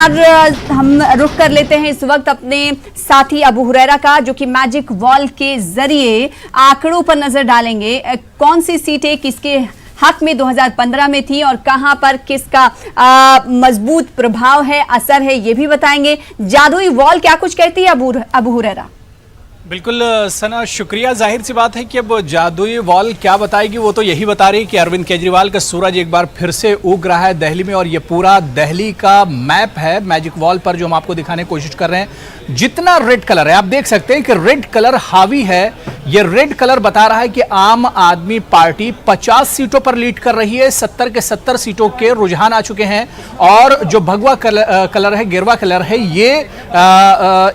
हम रुख कर लेते हैं इस वक्त अपने साथी अबू हुरैरा का, जो कि मैजिक वॉल के जरिए आंकड़ों पर नजर डालेंगे। कौन सी सीटें किसके हक में 2015 में थी और कहां पर किसका मजबूत प्रभाव है, असर है, ये भी बताएंगे। जादुई वॉल क्या कुछ कहती है अबू हुरैरा? बिल्कुल सना, शुक्रिया। जाहिर सी बात है कि अब जादुई वॉल क्या बताएगी, वो तो यही बता रही है कि अरविंद केजरीवाल का सूरज एक बार फिर से उग रहा है दिल्ली में। और ये पूरा दिल्ली का मैप है मैजिक वॉल पर, जो हम आपको दिखाने की कोशिश कर रहे हैं। जितना रेड कलर है, आप देख सकते हैं कि रेड कलर हावी है। ये रेड कलर बता रहा है कि आम आदमी पार्टी 50 सीटों पर लीड कर रही है। 70 के 70 सीटों के रुझान आ चुके हैं। और जो भगवा कलर है, गिरवा कलर है, ये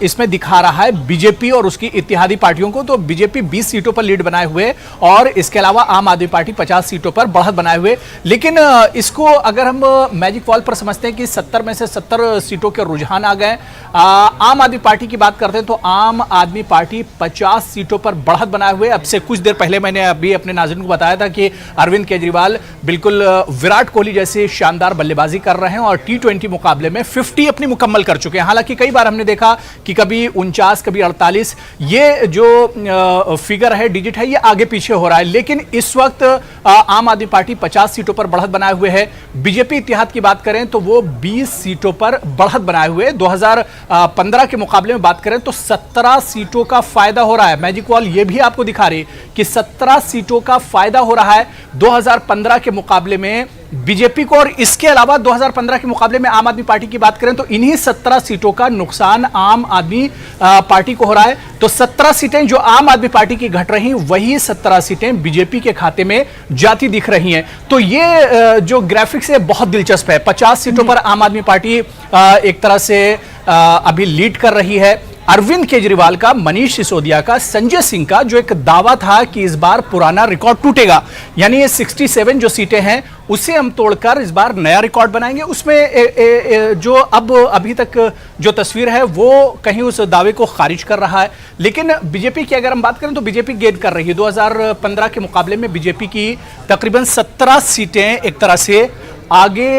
इसमें दिखा रहा है बीजेपी और उसकी इत्तेहादी पार्टियों को। तो बीजेपी 20 सीटों पर लीड बनाए हुए और इसके अलावा आम आदमी पार्टी 50 सीटों पर बढ़त बनाए हुए। लेकिन इसको अगर हम मैजिक वॉल पर समझते हैं कि 70 में से 70 सीटों के रुझान आ गए। आम आदमी पार्टी की बात करते हैं तो आम आदमी पार्टी 50 सीटों पर बढ़त बनाए हुए। अब से कुछ देर पहले मैंने अभी अपने नाज़रीन को बताया था कि अरविंद केजरीवाल बिल्कुल विराट कोहली जैसे शानदार बल्लेबाजी कर रहे हैं और T20 मुकाबले में 50 अपनी मुकम्मल कर चुके हैं। हालांकि कई बार हमने देखा कि कभी 49, कभी 48, ये जो फिगर है, डिजिट है, ये आगे पीछे हो रहा है। लेकिन इस वक्त आम आदमी पार्टी 50 सीटों पर बढ़त बनाए हुए है। बीजेपी इत्तेहाद की बात करें तो वो 20 सीटों पर बढ़त बनाए हुए। 2015 के मुकाबले में बात करें तो 17 सीटों का फायदा हो रहा है। मैजिक वॉल ये भी आपको दिखा रही कि 17 सीटों का फायदा हो रहा है 2015 के मुकाबले में बीजेपी को। और इसके अलावा 2015 के मुकाबले में आम आदमी पार्टी की बात करें तो इन्हीं 17 सीटों का नुकसान आम आदमी पार्टी को हो रहा है। तो 17 सीटें जो आम आदमी पार्टी की घट रही, वही 17 सीटें बीजेपी के खाते में जाती दिख रही हैं। तो ये जो ग्राफिक्स है बहुत दिलचस्प है। 50 सीटों पर आम आदमी पार्टी एक तरह से अभी लीड कर रही है। अरविंद केजरीवाल का, मनीष सिसोदिया का, संजय सिंह का जो एक दावा था कि इस बार पुराना रिकॉर्ड टूटेगा, यानी ये 67 जो सीटें हैं उसे हम तोड़कर इस बार नया रिकॉर्ड बनाएंगे। उसमें जो अभी तक जो तस्वीर है वो कहीं उस दावे को खारिज कर रहा है। लेकिन बीजेपी की अगर हम बात करें तो बीजेपी गेन कर रही है। 2015 के मुकाबले में बीजेपी की तकरीबन 17 सीटें एक तरह से आगे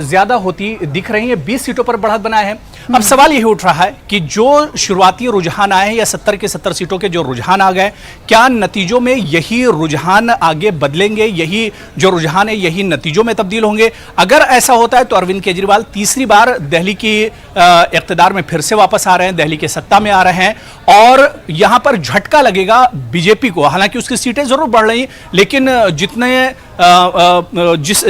ज्यादा होती दिख रही हैं। 20 सीटों पर बढ़त बनाए हैं। अब सवाल यही उठ रहा है कि जो शुरुआती रुझान आए हैं या 70 के 70 सीटों के जो रुझान आ गए, क्या नतीजों में यही रुझान आगे बदलेंगे? यही जो रुझान है यही नतीजों में तब्दील होंगे? अगर ऐसा होता है तो अरविंद केजरीवाल तीसरी बार दिल्ली की इख्तिदार में फिर से वापस आ रहे हैं, दिल्ली के सत्ता में आ रहे हैं और यहां पर झटका लगेगा बीजेपी को। हालांकि उसकी सीटें जरूर बढ़ रही, लेकिन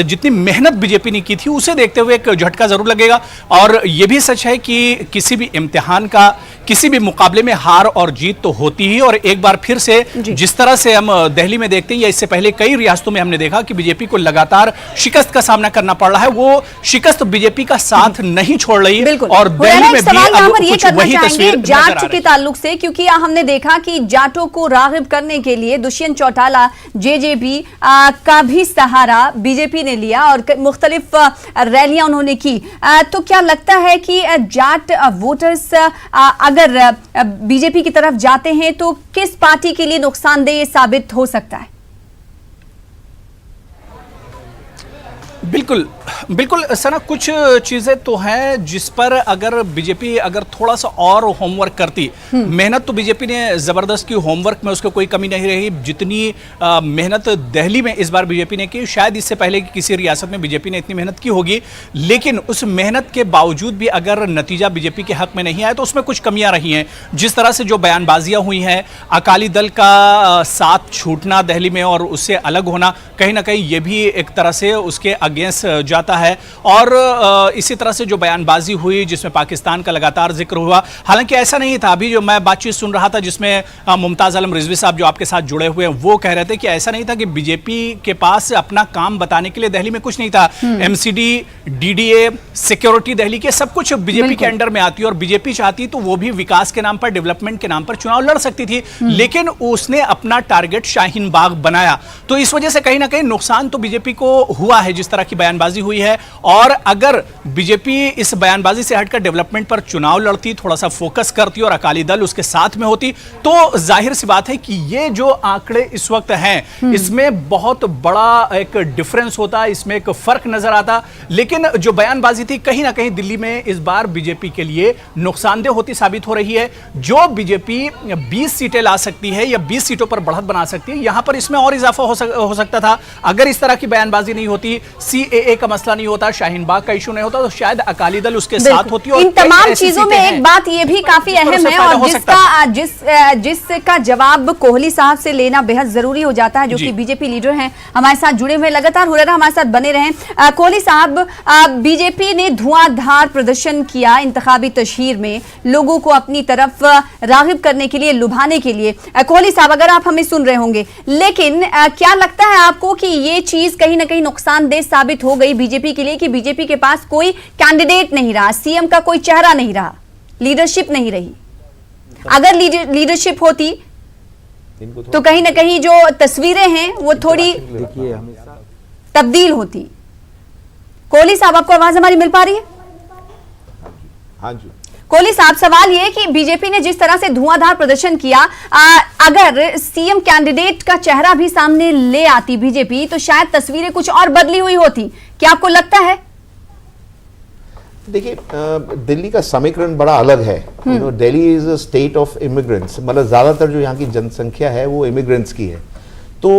जितनी मेहनत बीजेपी ने की थी उसे देखते हुए एक झटका जरूर लगेगा। और यह भी सच है कि किसी भी इम्तिहान का, किसी भी मुकाबले में हार और जीत तो होती ही। और एक बार फिर से जिस तरह से हम दिल्ली में देखते हैं या इससे पहले कई रियासतों में हमने देखा कि बीजेपी को लगातार शिकस्त का सामना करना पड़ रहा है, वो शिकस्त बीजेपी का साथ नहीं छोड़ रही। और दिल्ली में भी अब कुछ वही तस्वीर जाट के ताल्लुक से, क्योंकि हमने देखा कि जाटों को रागिब करने के लिए दुष्यंत चौटाला, जेजेपी का भी सहारा बीजेपी ने लिया और मुख्तलिफ रैलियां उन्होंने की। तो क्या लगता है कि जाट वोटर्स अगर बीजेपी की तरफ जाते हैं तो किस पार्टी के लिए नुकसानदेह साबित हो सकता है? बिल्कुल बिल्कुल सना, कुछ चीजें तो हैं जिस पर अगर बीजेपी अगर थोड़ा सा और होमवर्क करती, मेहनत तो बीजेपी ने जबरदस्त की, होमवर्क में उसको कोई कमी नहीं रही। जितनी मेहनत दिल्ली में इस बार बीजेपी ने की, शायद इससे पहले की किसी रियासत में बीजेपी ने इतनी मेहनत की होगी। लेकिन उस मेहनत के बावजूद भी अगर नतीजा बीजेपी के हक में नहीं आया तो उसमें कुछ कमियां रही हैं। जिस तरह से जो बयानबाजियां हुई हैं, अकाली दल का साथ छूटना दिल्ली में और उससे अलग होना, कहीं ना कहीं ये भी एक तरह से उसके अगेंस्ट जाता है। और इसी तरह से जो बयानबाजी हुई जिसमें पाकिस्तान का लगातार जिक्र हुआ, हालांकि ऐसा नहीं था। अभी जो मैं बातचीत सुन रहा था जिसमें मुमताज आलम रिजवी साहब जो आपके साथ जुड़े हुए हैं वो कह रहे थे कि ऐसा नहीं था कि बीजेपी के पास अपना काम बताने के लिए दिल्ली में कुछ नहीं था। एमसीडी, डीडीए, सिक्योरिटी दिल्ली के सब कुछ बीजेपी के अंडर में आती है और बीजेपी चाहती तो वो भी विकास के नाम पर, डेवलपमेंट के नाम पर चुनाव लड़ सकती थी। लेकिन उसने अपना टारगेट शाहीन बाग बनाया। तो इस वजह से कहीं ना कहीं नुकसान तो बीजेपी को हुआ है। जिस तरह की बयानबाजी हुई है, और अगर बीजेपी इस बयानबाजी से हटकर डेवलपमेंट पर चुनाव लड़ती, थोड़ा सा फोकस करती और अकाली दल उसके साथ में होती, तो जाहिर सी बात है कि ये जो आंकड़े इस वक्त हैं इसमें बहुत बड़ा एक डिफरेंस होता, इसमें एक फर्क नजर आता। लेकिन जो बयानबाजी थी कहीं ना कहीं दिल्ली में इस बार बीजेपी के लिए नुकसानदेह होती साबित हो रही है। जो बीजेपी 20 सीटें ला सकती है या 20 सीटों पर बढ़त बना सकती है, यहां पर इसमें और इजाफा हो सकता था अगर इस तरह की बयानबाजी नहीं होती, सीएए का मसला नहीं होता, शाहीन बाग का इशू नहीं होता, तो शायद अकाली दल उसके साथ होती। और इन तमाम चीजों में एक बात यह भी काफी अहम है और जिसका जवाब कोहली साहब से लेना बेहद जरूरी हो जाता है, जो कि बीजेपी लीडर हैं, हमारे साथ जुड़े हुए लगातार हुर्ररा हमारे साथ बने रहे। कोहली साहब, बीजेपी ने धुआंधार प्रदर्शन किया इंतखाबी तशहीर में, लोगों को अपनी तरफ रागिब करने के लिए, लुभाने के लिए। कोहली साहब, अगर आप हमें सुन रहे होंगे, लेकिन क्या लगता है आपको कि ये चीज कहीं ना कहीं नुकसानदेह साबित हो गई बीजेपी के लिए कि बीजेपी के पास कोई कैंडिडेट नहीं रहा, सीएम का कोई चेहरा नहीं रहा, लीडरशिप नहीं रही? अगर लीडरशिप होती तो कहीं ना कहीं जो तस्वीरें हैं वो थोड़ी तब्दील होती। कोहली साहब, आपको आवाज हमारी मिल पा रही है? हाँ जी। कोहली साहब, सवाल ये कि बीजेपी ने जिस तरह से धुआंधार प्रदर्शन किया, अगर सीएम कैंडिडेट का चेहरा भी सामने ले आती बीजेपी तो शायद तस्वीरें कुछ और बदली हुई होती। क्या आपको लगता है? देखिए, दिल्ली का समीकरण बड़ा अलग है। Delhi is a state of immigrants, मतलब ज्यादातर जो यहाँ की जनसंख्या है वो इमिग्रेंट्स की है। तो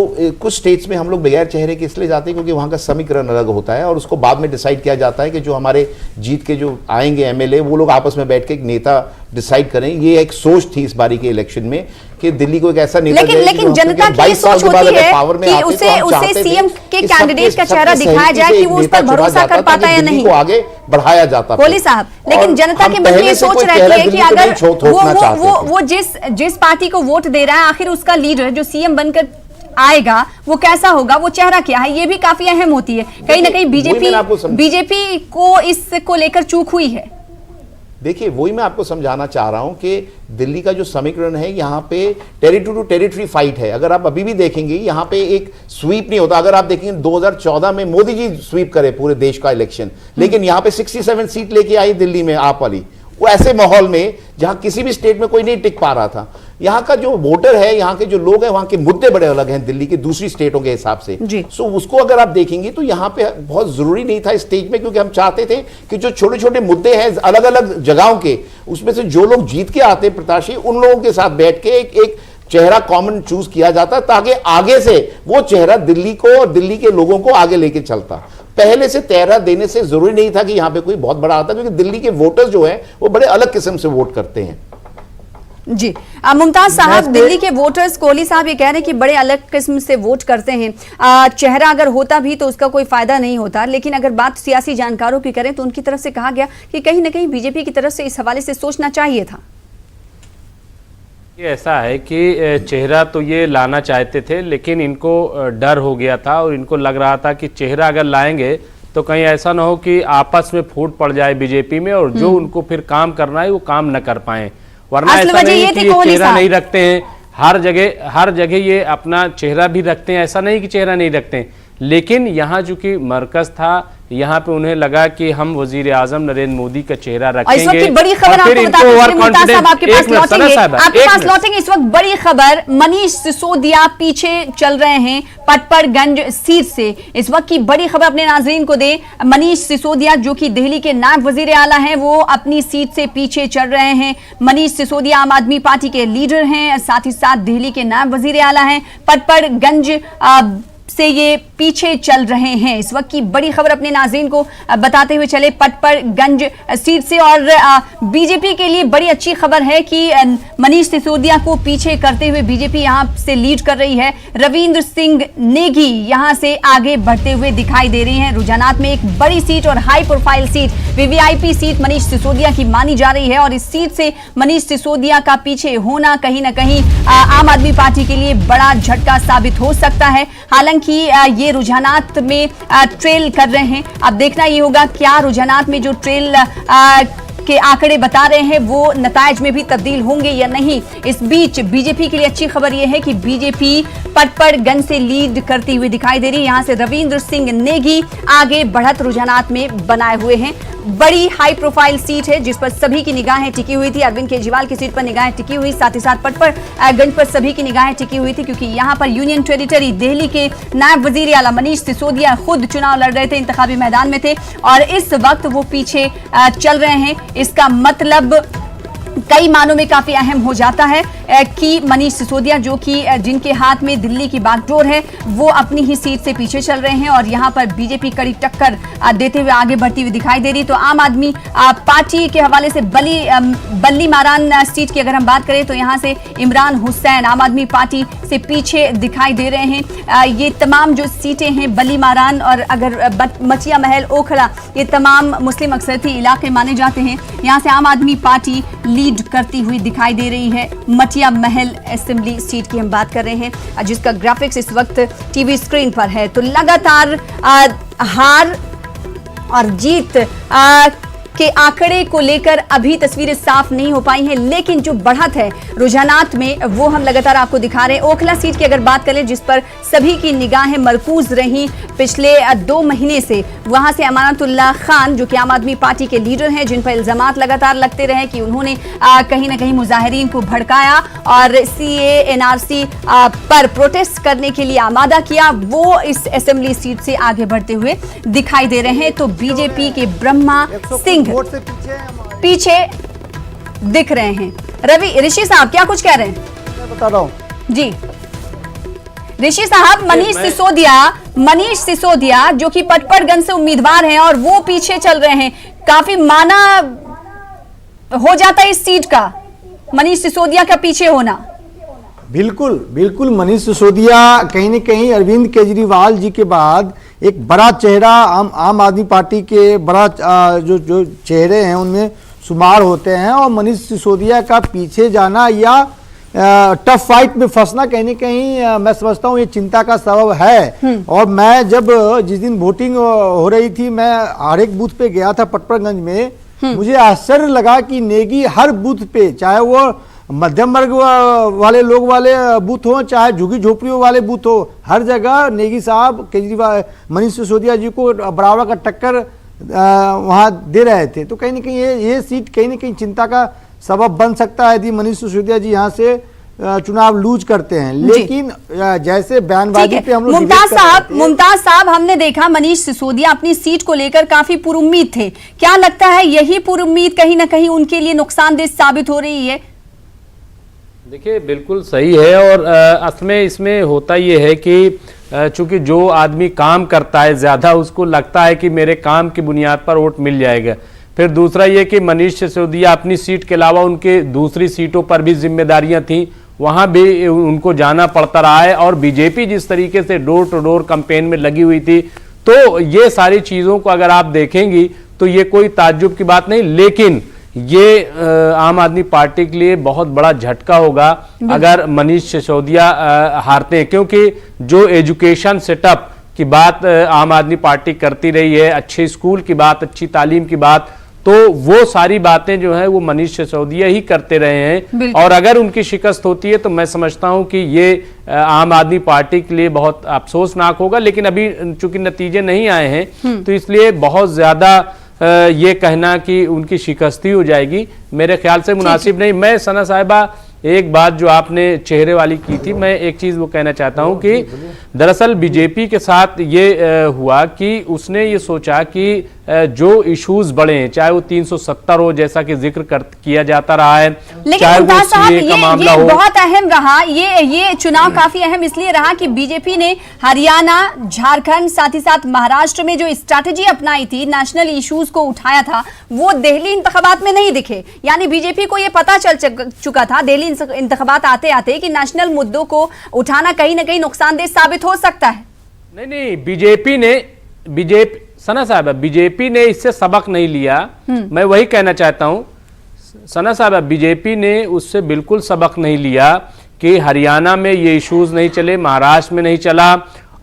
कुछ स्टेट्स में हम लोग बगैर चेहरे के इसलिए जाते हैं क्योंकि वहाँ का समीकरण अलग होता है और उसको बाद में डिसाइड किया जाता है कि जो हमारे जीत के जो आएंगे एमएलए, वो लोग आपस में बैठ के एक नेता डिसाइड करें। ये एक सोच थी इस बारी के इलेक्शन में कि दिल्ली को एक ऐसा नेता, लेकिन जनता की सोच होती है कि उसे सीएम के कैंडिडेट का चेहरा दिखाया जाए कि वो उस पर भरोसा कर पाता है या नहीं, आगे बढ़ाया जाता। कोहली साहब, लेकिन जनता के मन में सोच रहती है कि अगर वो जिस पार्टी को वोट दे रहा है, आखिर उसका लीडर जो सीएम बनकर आएगा वो कैसा होगा, वो चेहरा क्या है, ये भी काफी अहम होती है। कहीं ना कहीं बीजेपी को इसको लेकर चूक हुई है। देखिए, वही मैं आपको समझाना चाह रहा हूं कि दिल्ली का जो समीकरण है, यहाँ पे टेरिटरी टू टेरिटरी फाइट है। अगर आप अभी भी देखेंगे, यहाँ पे एक स्वीप नहीं होता। अगर आप देखेंगे 2014 में मोदी जी स्वीप करे पूरे देश का इलेक्शन, लेकिन यहाँ पे 67 सीट लेके आई दिल्ली में आप वाली, वो ऐसे माहौल में जहां किसी भी स्टेट में कोई नहीं टिक पा रहा था। यहाँ का जो वोटर है, यहाँ के जो लोग हैं, वहां के मुद्दे बड़े अलग हैं दिल्ली के दूसरी स्टेटों के हिसाब से। सो उसको अगर आप देखेंगे तो यहाँ पे बहुत जरूरी नहीं था स्टेज में, क्योंकि हम चाहते थे कि जो छोटे छोटे मुद्दे हैं अलग अलग जगहों के, उसमें से जो लोग जीत के आते प्रत्याशी, उन लोगों के साथ बैठ के एक चेहरा कॉमन चूज किया जाता ताकि आगे से वो चेहरा दिल्ली को और दिल्ली के लोगों को आगे लेके चलता। पहले से चेहरा देने से जरूरी नहीं था कि यहाँ पे कोई बहुत बड़ा आता, क्योंकि दिल्ली के वोटर्स जो हैं वो बड़े अलग किस्म से वोट करते हैं। जी, मुमताज साहब, दिल्ली के वोटर्स, कोहली साहब ये कह रहे हैं कि बड़े अलग किस्म से वोट करते हैं। चेहरा अगर होता भी तो उसका कोई फायदा नहीं होता। लेकिन अगर बात सियासी जानकारों की करें तो उनकी तरफ से कहा गया कि कहीं ना कहीं बीजेपी की तरफ से इस हवाले से सोचना चाहिए था। ये ऐसा है कि चेहरा तो ये लाना चाहते थे, लेकिन इनको डर हो गया था और इनको लग रहा था कि चेहरा अगर लाएंगे तो कहीं ऐसा ना हो कि आपस में फूट पड़ जाए बीजेपी में और जो उनको फिर काम करना है वो काम न कर पाए। वरना ऐसा नहीं कि ये चेहरा नहीं रखते हैं, हर जगह ये अपना चेहरा भी रखते हैं, ऐसा नहीं कि चेहरा नहीं रखते हैं। लेकिन यहाँ चूंकि मरकज था, यहाँ पे उन्हें लगा कि हम वजीर आजम नरेंद्र मोदी का चेहरा रखेंगे। बड़ी खबर आपके पास लौटेंगे। इस वक्त बड़ी खबर, मनीष सिसोदिया पीछे चल रहे हैं पटपड़गंज सीट से। इस वक्त की बड़ी खबर अपने नाजरीन को दें। मनीष सिसोदिया जो कि दिल्ली के नायब वजीर आला हैं, वो अपनी सीट से पीछे चल रहे हैं। मनीष सिसोदिया आम आदमी पार्टी के लीडर हैं, साथ ही साथ दिल्ली के नायब वजीर आला हैं। पटपड़गंज से ये पीछे चल रहे हैं। इस वक्त की बड़ी खबर अपने नाज़रीन को बताते हुए चले पटपड़गंज सीट से। और बीजेपी के लिए बड़ी अच्छी खबर है कि मनीष सिसोदिया को पीछे करते हुए बीजेपी यहां से लीड कर रही है। रविंद्र सिंह नेगी यहां से आगे बढ़ते हुए दिखाई दे रही हैं। रुझानात में एक बड़ी सीट और high profile seat, VVIP seat Manish Sisodia की मानी जा रही है और इस सीट से मनीष सिसोदिया का पीछे होना कहीं ना कहीं आम आदमी पार्टी के लिए बड़ा झटका साबित हो सकता है। हालांकि ये रुझानात में ट्रेल कर रहे हैं। अब देखना ये होगा क्या रुझानात में जो ट्रेल के आंकड़े बता रहे हैं वो नतायज में भी तब्दील होंगे या नहीं। इस बीच बीजेपी के लिए अच्छी खबर यह है कि बीजेपी पटपड़गंज से लीड करती हुई दिखाई दे रही है। यहां से रविंद्र सिंह नेगी आगे बढ़त रुझानात में बनाए हुए हैं। बड़ी हाई प्रोफाइल सीट है जिस पर सभी की निगाहें टिकी हुई थी। अरविंद केजरीवाल की सीट पर निगाहें टिकी हुई, साथ ही साथ पटपड़गंज पर सभी की निगाहें टिकी हुई थी, क्योंकि यहां पर यूनियन टेरिटरी दिल्ली के नायब वजीर आला मनीष सिसोदिया खुद चुनाव लड़ रहे थे, इंतखाबी मैदान में थे और इस वक्त वो पीछे चल रहे हैं। इसका मतलब कई मानों में काफी अहम हो जाता है कि मनीष सिसोदिया जो कि जिनके हाथ में दिल्ली की बागडोर है वो अपनी ही सीट से पीछे चल रहे हैं और यहां पर बीजेपी कड़ी टक्कर देते हुए आगे बढ़ती हुई दिखाई दे रही। तो आम आदमी पार्टी के हवाले से बल्ली मारान सीट की अगर हम बात करें तो यहां से इमरान हुसैन आम आदमी पार्टी से पीछे दिखाई दे रहे हैं। ये तमाम जो सीटें हैं बल्ली मारान और अगर मचिया महल ओखला, ये तमाम मुस्लिम अक्सरती इलाके माने जाते हैं। यहां से आम आदमी पार्टी लीड करती हुई दिखाई दे रही है। मटिया महल असेंबली सीट की हम बात कर रहे हैं जिसका ग्राफिक्स इस वक्त टीवी स्क्रीन पर है। तो लगातार हार और जीत के आंकड़े को लेकर अभी तस्वीरें साफ नहीं हो पाई हैं, लेकिन जो बढ़त है रुझानात में वो हम लगातार आपको दिखा रहे हैं। ओखला सीट की अगर बात करें जिस पर सभी की निगाहें मरकूज रही पिछले 2 महीने से, वहां से अमानतुल्लाह खान जो कि आम आदमी पार्टी के लीडर हैं, जिन पर इल्जामात लगातार लगते रहे कि उन्होंने कहीं ना कहीं मुजाहिरीन को भड़काया और CAA NRC पर प्रोटेस्ट करने के लिए आमादा किया, वो इस असेंबली सीट से आगे बढ़ते हुए दिखाई दे रहे हैं। तो बीजेपी के ब्रह्मा सिंह पीछे दिख रहे हैं। ऋषि साहब क्या कुछ कह रहे हैं? मैं बता रहा हूं जी ऋषि साहब, मनीष सिसोदिया जो कि पटपड़गंज से उम्मीदवार हैं और वो पीछे चल रहे हैं, काफी माना हो जाता है इस सीट का मनीष सिसोदिया का पीछे होना। बिल्कुल बिल्कुल, मनीष सिसोदिया कहीं न कहीं अरविंद केजरीवाल जी के बाद एक बड़ा चेहरा आम आदमी पार्टी के बड़ा जो चेहरे हैं उनमें शुमार होते हैं और मनीष सिसोदिया का पीछे जाना या टफ फाइट में फंसना कहीं न कहीं मैं समझता हूँ ये चिंता का सबब है। और मैं जब जिस दिन वोटिंग हो रही थी मैं हर एक बूथ पे गया था पटपड़गंज में, मुझे आश्चर्य लगा कि नेगी हर बूथ पे, चाहे वो मध्यम वर्ग वाले लोग वाले बूथ हो चाहे झुग्गी झोपड़ियों वाले बूथ हो, हर जगह नेगी साहब केजरीवाल मनीष सिसोदिया जी को बराबर का टक्कर वहां दे रहे थे। तो कहीं ना कहीं ये सीट कहीं ना कहीं चिंता का सबब बन सकता है यदि मनीष सिसोदिया जी यहाँ से चुनाव लूज करते हैं। लेकिन जैसे बयानबाजी पे हम लोग मुमताज साहब हमने देखा मनीष सिसोदिया अपनी सीट को लेकर काफी पुरुम्मीद थे, क्या लगता है यही पुरुम्मीद कहीं ना कहीं उनके लिए नुकसानदेह साबित हो रही है? देखिए बिल्कुल सही है और असल में इसमें होता ये है कि चूंकि जो आदमी काम करता है ज़्यादा उसको लगता है कि मेरे काम की बुनियाद पर वोट मिल जाएगा। फिर दूसरा ये कि मनीष सिसोदिया अपनी सीट के अलावा उनके दूसरी सीटों पर भी जिम्मेदारियां थी, वहां भी उनको जाना पड़ता रहा है और बीजेपी जिस तरीके से डोर टू डोर कैंपेन में लगी हुई थी, तो ये सारी चीज़ों को अगर आप देखेंगी तो ये कोई ताज्जुब की बात नहीं। लेकिन ये आम आदमी पार्टी के लिए बहुत बड़ा झटका होगा अगर मनीष सिसोदिया हारते हैं, क्योंकि जो एजुकेशन सेटअप की बात आम आदमी पार्टी करती रही है, अच्छे स्कूल की बात, अच्छी तालीम की बात, तो वो सारी बातें जो है वो मनीष सिसोदिया ही करते रहे हैं। और अगर उनकी शिकस्त होती है तो मैं समझता हूं कि ये आम आदमी पार्टी के लिए बहुत अफसोसनाक होगा। लेकिन अभी चूंकि नतीजे नहीं आए हैं तो इसलिए बहुत ज्यादा ये कहना कि उनकी शिकस्ती हो जाएगी मेरे ख्याल से मुनासिब नहीं। मैं सना साहिबा एक बात जो आपने चेहरे वाली की थी, मैं एक चीज वो कहना चाहता हूं कि दरअसल बीजेपी के साथ ये हुआ कि उसने ये सोचा कि जो इश्यूज बड़े हैं, चाहे वो 370 हो जैसा कि जिक्र किया जाता रहा है, चाहे वो सीए का मामला हो, बहुत अहम रहा। ये चुनाव काफी अहम इसलिए रहा कि बीजेपी ने हरियाणा, झारखंड, साथ ही साथ महाराष्ट्र में जो स्ट्रैटेजी अपनाई थी, नेशनल इश्यूज को उठाया था, वो दिल्ली इंतखाबात में नहीं दिखे। यानी बीजेपी को ये पता चल चुका था दिल्ली इंतखाबात आते आते कि नेशनल मुद्दों को उठाना कहीं ना कहीं नुकसानदेह साबित हो सकता है। नहीं, सना साहब बीजेपी ने इससे सबक नहीं लिया। मैं वही कहना चाहता हूं सना साहब, बीजेपी ने उससे बिल्कुल सबक नहीं लिया कि हरियाणा में ये इश्यूज नहीं चले, महाराष्ट्र में नहीं चला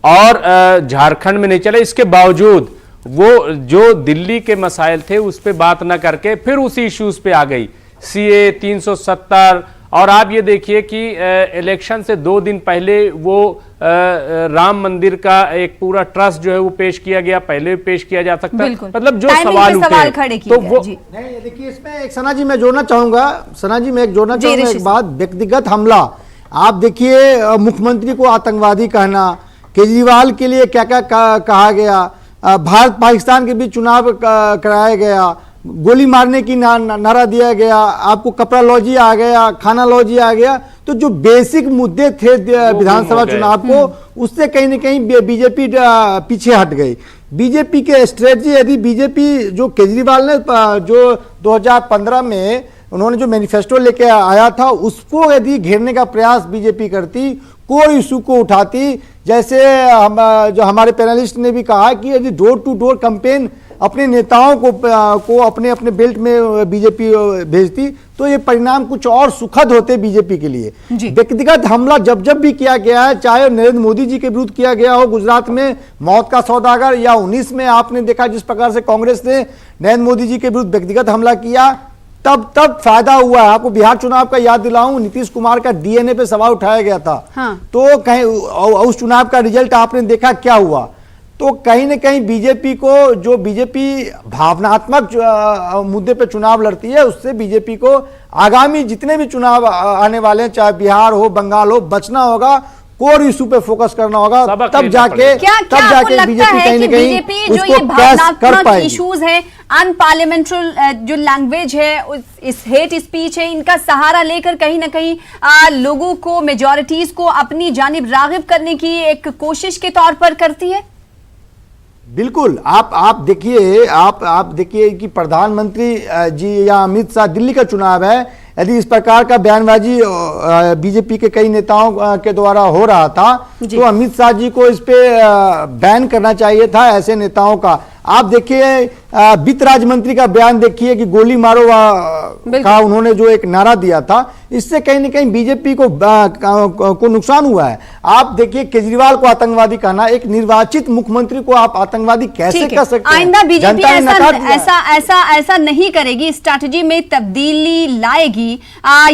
और झारखंड में नहीं चला। इसके बावजूद वो जो दिल्ली के मसाइल थे उस पे बात ना करके फिर उसी इश्यूज पे आ गई, सीए 370। और आप ये देखिए कि इलेक्शन से 2 दिन पहले वो राम मंदिर का एक पूरा ट्रस्ट जो है वो पेश किया गया, पहले भी पेश किया जा सकता है। मतलब जो सवाल उठे तो वो नहीं, देखिए इसमें एक सना जी मैं जोड़ना चाहूंगा, सना जी मैं एक जोड़ना चाहूंगा एक बात, व्यक्तिगत हमला। आप देखिए मुख्यमंत्री को आतंकवादी कहना, केजरीवाल के लिए क्या क्या कहा गया, भारत पाकिस्तान के बीच चुनाव कराया गया, गोली मारने की नारा दिया गया, आपको कपड़ा लॉजी आ गया, खाना लॉजी आ गया। तो जो बेसिक मुद्दे थे विधानसभा चुनाव को, उससे कहीं ना कहीं बीजेपी पीछे हट गई। बीजेपी के स्ट्रेटजी, यदि बीजेपी जो केजरीवाल ने जो 2015 में उन्होंने जो मैनिफेस्टो लेके आया था, उसको यदि घेरने का प्रयास बीजेपी करती, कोई इशू को उठाती, जैसे जो हमारे पैनलिस्ट ने भी कहा कि यदि डोर टू डोर कैंपेन अपने नेताओं को अपने अपने बेल्ट में बीजेपी भेजती, तो ये परिणाम कुछ और सुखद होते बीजेपी के लिए। व्यक्तिगत हमला जब जब भी किया गया है, चाहे नरेंद्र मोदी जी के विरुद्ध किया गया हो गुजरात में मौत का सौदागर, या 19 में आपने देखा जिस प्रकार से कांग्रेस ने नरेंद्र मोदी जी के विरुद्ध व्यक्तिगत हमला किया, तब फायदा हुआ है। आपको बिहार चुनाव का याद दिलाऊं, नीतीश कुमार का डीएनए पे सवाल उठाया गया था। हाँ। तो कहीं उस चुनाव का रिजल्ट आपने देखा क्या हुआ। तो कहीं ना कहीं बीजेपी को, जो बीजेपी भावनात्मक मुद्दे पे चुनाव लड़ती है, उससे बीजेपी को आगामी जितने भी चुनाव आने वाले हैं, चाहे बिहार हो बंगाल हो, बचना होगा, कोर इशू पे फोकस करना होगा, तब जाके बीजेपी कहीं ना कहीं उसको क्रैश कर पाएगी। इश्यूज है, अनपार्लियामेंट्री जो लैंग्वेज है, इस हेट स्पीच है, इनका सहारा लेकर कहीं ना कहीं लोगों को, मेजॉरिटीज को अपनी जानिब रागिब करने की एक कोशिश के तौर पर करती है। बिल्कुल। आप देखिए कि प्रधानमंत्री जी या अमित शाह, दिल्ली का चुनाव है, यदि इस प्रकार का बयानबाजी बीजेपी के कई नेताओं के द्वारा हो रहा था, तो अमित शाह जी को इस पे बैन करना चाहिए था ऐसे नेताओं का। आप देखिए वित्त राज्य मंत्री का बयान देखिए कि गोली मारो का उन्होंने जो एक नारा दिया था, इससे कहीं ना कहीं बीजेपी को नुकसान हुआ है। आप देखिए केजरीवाल को आतंकवादी कहना, एक निर्वाचित मुख्यमंत्री को आप आतंकवादी कैसे कह सकते हैं? आइंदा बीजेपी ऐसा नहीं करेगी, स्ट्रैटेजी में तब्दीली लाएगी,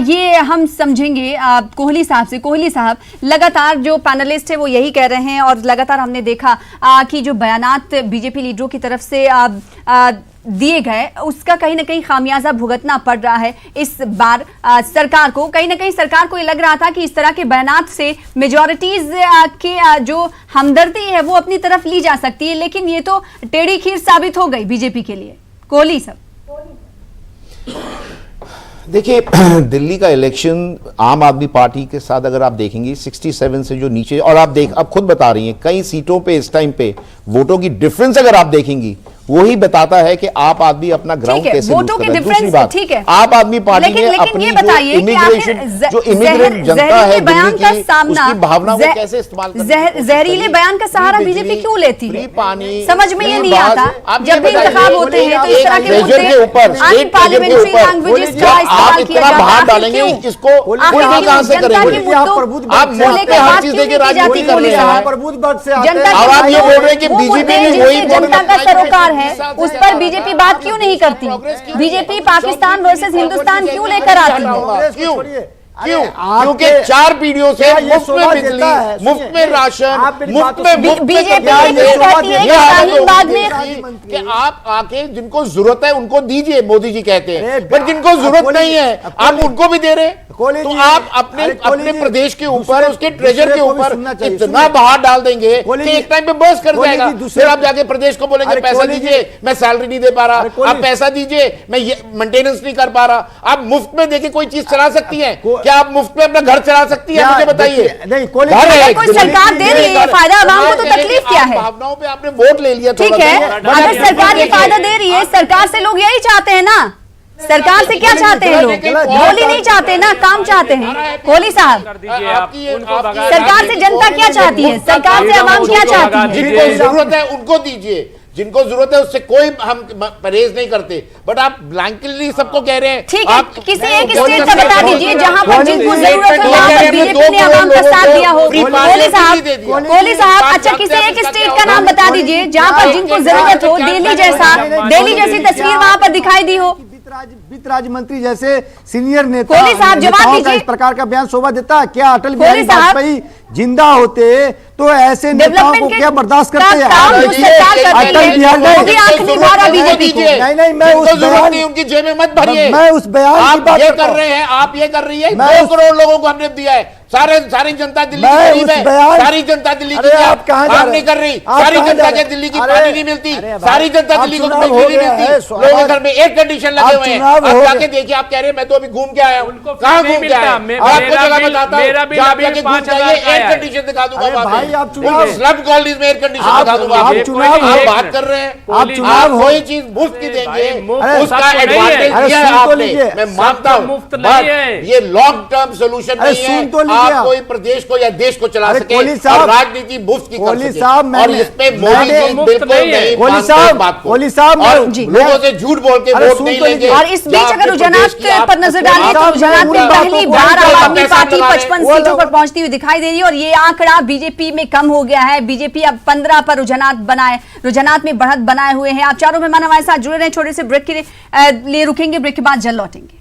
ये हम समझेंगे। कोहली साहब से, कोहली साहब, लगातार जो पैनलिस्ट है वो यही कह रहे हैं, और लगातार हमने देखा कि जो बयानात बीजेपी लीडरों की तरफ से दिए गए, उसका कहीं ना कहीं खामियाजा भुगतना पड़ रहा है इस बार सरकार को। कहीं ना कहीं सरकार को ये लग रहा था कि इस तरह के बयानात से मेजॉरिटीज के जो हमदर्दी है वो अपनी तरफ ली जा सकती है, लेकिन ये तो टेढ़ी खीर साबित हो गई बीजेपी के लिए। कोहली साहब, देखिए दिल्ली का इलेक्शन आम आदमी पार्टी के साथ अगर आप देखेंगे 67 से जो नीचे, और आप खुद बता रही हैं कई सीटों पे इस टाइम पे वोटों की डिफरेंस अगर आप देखेंगी, वही बताता है कि आप आदमी अपना ग्राउंड कैसे लूज कर रहा है। दूसरी बात, आप आदमी पार्टी ने अपनी जो इमिग्रेंट जनता है दिल्ली की, उसकी भावना को कैसे इस्तेमाल कर रही है। जहरीले बयान का सहारा बीजेपी क्यों लेती है? समझ में ये नहीं आता। जब भी इंतखाब होते हैं तो इस तरह के मुद्दे, अनपार्लियामेंट्री लैंग्वेजेस का इस्तेमाल किया जाता है। बाहर डालेंगे इसको, कहां से करेंगे? आप मुल्क में हर चीज देके राजनीति कर रहे हैं। और आप ये बोल रहे हैं कि बीजेपी में वही जनता का सरोकार है, उस पर बीजेपी बात क्यों नहीं करती? बीजेपी पाकिस्तान वर्सेस हिंदुस्तान क्यों लेकर आती है? क्यों? क्योंकि 4 पीढ़ियों से मुफ्त में बिजली, मुफ्त में राशन, मुफ्त में बीजेपी कि आप आके जिनको जरूरत है उनको दीजिए, मोदी जी कहते हैं, पर जिनको जरूरत नहीं है आप उनको भी दे रहे। तो आप अपने प्रदेश के ऊपर, उसके ट्रेजर के ऊपर इतना बाहर डाल देंगे कि एक टाइम पे बस कर जाएगा। फिर आप जाके प्रदेश को बोलेंगे पैसा दीजिए, मैं सैलरी नहीं दे पा रहा, आप पैसा दीजिए, मैं ये मेंटेनेंस नहीं कर पा रहा। आप मुफ्त में देखिए कोई चीज चला सकती है क्या? आप मुफ्त में अपना घर चला सकती है? मुझे बताइए। नहीं, कोई सरकार दे रही है फायदा, आवाम को तो तकलीफ क्या है? भावनाओं पे आपने वोट ले लिया, ठीक है, अगर सरकार ये फायदा दे रही है, सरकार से लोग यही चाहते हैं ना। सरकार से क्या चाहते हैं लोग? गोली नहीं चाहते ना, काम चाहते हैं। कोहली साहब, सरकार से जनता क्या चाहती है? सरकार से आवाम क्या चाहती है? जिनको जरूरत है उनको दीजिए, जिनको जरूरत है उससे कोई हम परहेज नहीं करते, बट आप ब्लैंकली सबको कह रहे हैं। ठीक है, आप किसी एक स्टेट का बता दीजिए जहां पर जिनको जरूरत हो वहां पर बीजेपी ने आवाम का साथ दिया हो। कोहली साहब, अच्छा किसी एक स्टेट का नाम बता दीजिए जहां पर जिनको जरूरत हो, दिल्ली जैसी तस्वीर वहां पर दिखाई दी हो। वित्त राज्य मंत्री जैसे सीनियर नेता कोहली साहब जवाब नेताओं का दीजिए। इस प्रकार का बयान शोभा देता है क्या? अटल कोहली बिहारी साहब, वाजपेयी जिंदा होते तो ऐसे नेताओं को क्या बर्दाश्त करते हैं? अटल बिहारी आंख नहीं मारा बीजेपी को। नहीं, मैं उस बयान उनकी जेब में मत भरिए। मैं उस बयान की आप बात ये करता कर हूं। रहे हैं, आप ये कर रही है। मैं 2 करोड़ लोगों को हमने दिया है, सारी जनता दिल्ली की मैं गरीब उस है, बयान- सारी जनता दिल्ली की अरे आप कहां जा काम रहे नहीं हैं? कर रही, आप सारी कहां जा जनता रहे के हैं? दिल्ली की अरे- पानी नहीं मिलती, अरे भाई, सारी जनता आप दिल्ली को चुनाव बिजली हो नहीं गया मिलती, है, लोगों के घर में एयर कंडीशन लगे हुए हैं। चुनाव आप हो जाके गया। देखिए, आप कह रहे हैं मैं तो अभी घूम के आया हूँ, कहाँ नहीं घूम के मिलता। आया? मेरा आपको जगह बिल- बताता मेरा हूँ, बिल जहाँ अभी जाके घूम 5,000 जाइए, का एयर है। कंडीशन दिखा दूंगा अरे वहाँ भाई, पे। आप चुनाव- स्लम कॉलोनीज में एयर कंडीशन आप- दिखा दूंगा आप आपको। चुनाव आप हो- बात कर रहे हैं, आप चुनाव आप हो- कोई चीज मुफ्त की देंगे, मुफ्त उसका सबको नहीं है। एडवांटेज अरे दिया है सुन तो आपने, लीजिए। मैं मानता हूँ, मुफ्त नहीं है। बट ये लॉन्ग टर्म सोल्यूशन अरे नहीं है। सुन तो लीजिए आप आप। कोई प्रदेश को या देश को चला अरे सके कोहली साहब- और राजनीति मुफ्त की कर कोहली सके। साहब, और मैंने- इस पे मोदी मैंने- जी मुफ्त बिल्कुल नहीं है। नहीं कोहली मानते साहब- इस बात को। कोहली साहब, और जी। लोगों से झूठ बोल के अरे वोट सुन नहीं तो लेंगे। लीजिए। और इस बीच जहाँ अगर पे रुझानात प्रदेश की आप- पर नजर डालें तो साहब, रुझानात में मैं उन पहली बातों को बार बोल आम रहा आदमी हूं, पार्टी पैसा 55 लगा रहे सीटों पर पहुंचती हुई दिखाई दे रही है और ये आंकड़ा बीजेपी में कम हो गया है। बीजेपी अब 15 पर रुझानात में बढ़त बनाए हुए हैं। आप चारों मेहमान हमारे साथ जुड़े रहे। छोटे से ब्रेक के लिए रुकेंगे, ब्रेक के बाद जल्द लौटेंगे।